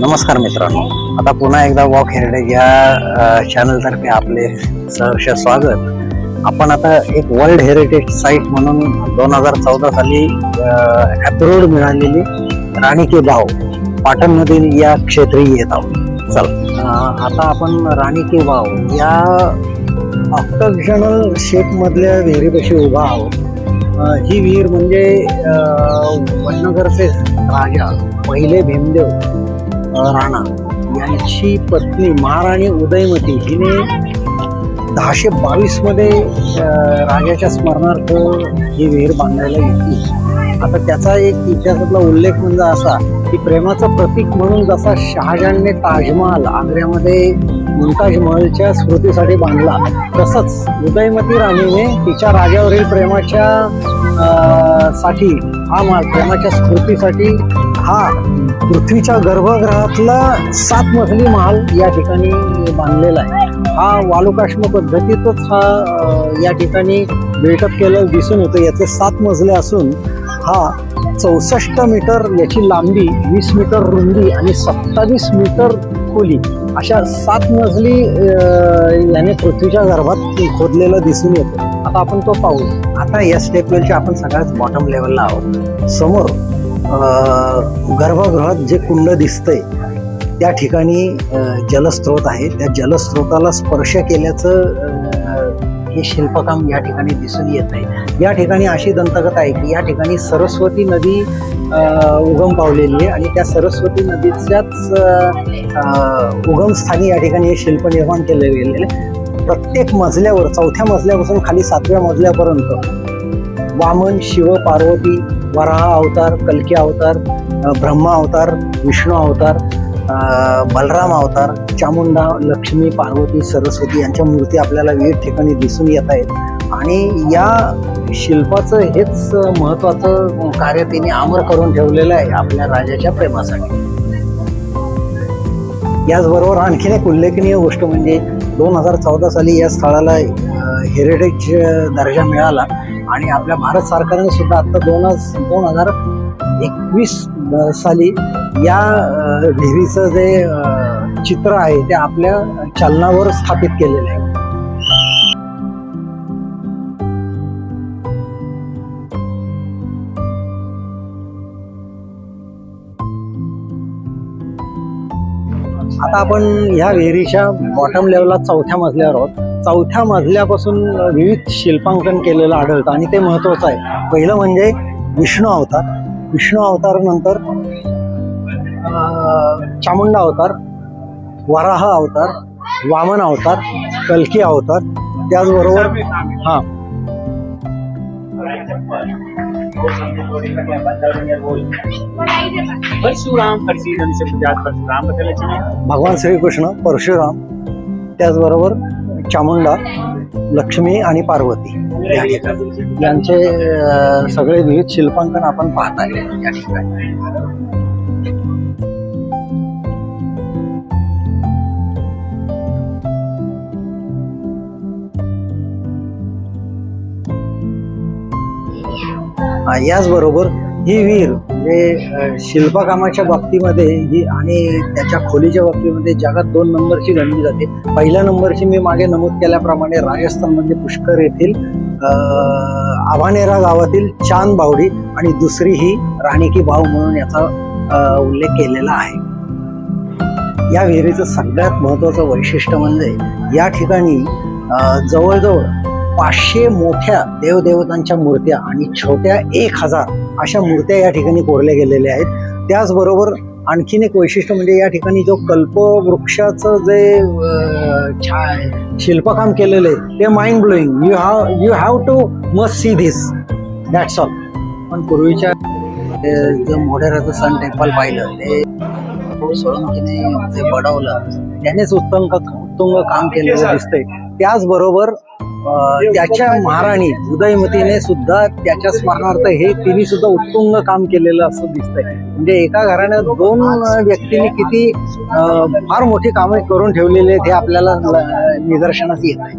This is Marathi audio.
नमस्कार मित्रांनो, आता पुन्हा एकदा वॉक हेरिटेज या चॅनल तर्फे आपले सहर्ष स्वागत. आपण आता एक वर्ल्ड हेरिटेज साईट म्हणून 2014 साली अप्रूव्ड मिळालेली राणी की वाव पाटणमधील या क्षेत्री येत आहोत. चल आता आपण राणी की वाव या ऑक्टागोनल शेप मधल्या विहिरीपाशी उभा आहोत. ही विहीर म्हणजे वडनगरचे राजा पहिले भीमदेव राणा यांची पत्नी महाराणी उदयमती हिने 1022 मध्ये राजाच्या स्मरणार्थ ही विहीर बांधायला घेतली. आता त्याचा एक इतिहासातला उल्लेख म्हणजे असा की प्रेमाचं प्रतीक म्हणून जसा शहाजहानने ताजमहाल आग्र्यामध्ये मुमताज महलच्या स्मृतीसाठी बांधला, तसंच उदयमती राणीने तिच्या राजावरील प्रेमाच्या प्रेमाच्या स्मृतीसाठी हा पृथ्वीच्या गर्भगृहातला 7 मजली महाल या ठिकाणी बांधलेला आहे. हा वालुकाश्म पद्धतीतच हा या ठिकाणी बिल्टअप केलं दिसून येतं. याचे 7 मजले असून हा 64 मीटर याची लांबी, 20 मीटर रुंदी आणि 27 मीटर खोली अशा 7 मजली याने पृथ्वीच्या गर्भात खोदलेलं दिसून येतं. आता आपण तो पाहू. आता या स्टेप वेलच्या आपण सगळ्यात बॉटम लेवलला आहोत. समोर गर्भगृहात जे कुंड दिसतंय त्या ठिकाणी जलस्रोत आहे. त्या जलस्रोताला स्पर्श केल्याचं हे शिल्पकाम या ठिकाणी दिसून येत आहे. या ठिकाणी अशी दंतकथा आहे की या ठिकाणी सरस्वती नदी उगम पावलेली आहे आणि त्या सरस्वती नदीच्याच उगमस्थानी या ठिकाणी हे शिल्प निर्माण केले गेलेले. प्रत्येक मजल्यावर 4थ्या मजल्यापासून खाली 7व्या मजल्यापर्यंत वामन, शिव, पार्वती, वराह अवतार, कल्की अवतार, ब्रह्मा अवतार, विष्णू अवतार, बलराम अवतार, चामुंडा, लक्ष्मी, पार्वती, सरस्वती यांच्या मूर्ती आपल्याला विविध ठिकाणी दिसून येत आहेत. आणि या शिल्पाचं हेच महत्वाचं कार्य तिने अमर करून ठेवलेलं आहे आपल्या राजाच्या प्रेमासाठी. याचबरोबर आणखीन एक उल्लेखनीय गोष्ट म्हणजे 2014 साली या स्थळाला हेरिटेज दर्जा मिळाला आणि आपल्या भारत सरकारने सुद्धा आता 2021 साली या विहिरीचं जे चित्र आहे ते आपल्या चलनावर स्थापित केलेलं आहे. आता आपण ह्या विहिरीच्या बॉटम लेवलला 4थ्या मजल्यावर आहोत. 4थ्या मजल्यापासून विविध शिल्पांकन केलेलं आढळतं आणि ते महत्त्वाचं आहे. पहिलं म्हणजे विष्णू अवतार. विष्णू अवतारानंतर चामुंडा अवतार, वराह अवतार, वामन अवतार, कल्की अवतार, त्याचबरोबर भगवान श्रीकृष्ण, परशुराम, त्याचबरोबर चामुंडा, लक्ष्मी आणि पार्वती यांचे सगळे विविध शिल्पांकन आपण पाहत आहे या ठिकाणी. याचबरोबर ही विहीर म्हणजे शिल्पकामाच्या बाबतीमध्ये ही आणि त्याच्या खोलीच्या बाबतीमध्ये जगात 2 नंबरची गणली जाते. पहिल्या नंबरची मी मागे नमूद केल्याप्रमाणे राजस्थानमध्ये पुष्कर येथील आभानेरा गावातील चांद बावडी आणि दुसरी ही राणी की वाव म्हणून याचा उल्लेख केलेला आहे. या विहिरीचं सगळ्यात महत्त्वाचं वैशिष्ट्य म्हणजे या ठिकाणी जवळजवळ 500 मोठ्या देवदेवतांच्या मूर्त्या आणि छोट्या 1000 अशा मूर्त्या या ठिकाणी कोरल्या गेलेल्या आहेत. त्याचबरोबर आणखीन एक वैशिष्ट्य म्हणजे या ठिकाणी जो कल्पवृक्षाचं जे शिल्पकाम केलेलं आहे ते mind blowing. You have to must see this, that's all. पण पूर्वीच्या जे मोढेराचं सन टेम्पल पाहिलं ते सोळंकीने जे बडवलं त्यानेच उत्तुंग काम केलेलं दिसतंय. त्याचबरोबर त्याच्या महाराणी उदयमतीने सुद्धा त्याच्या स्मरणार्थ हे तिने सुद्धा उत्तुंग काम केलेलं असं दिसतंय. म्हणजे एका घराण्यात 2 व्यक्तींनी किती फार मोठी कामे करून ठेवलेली आहेत हे आपल्याला निदर्शनास येत आहे.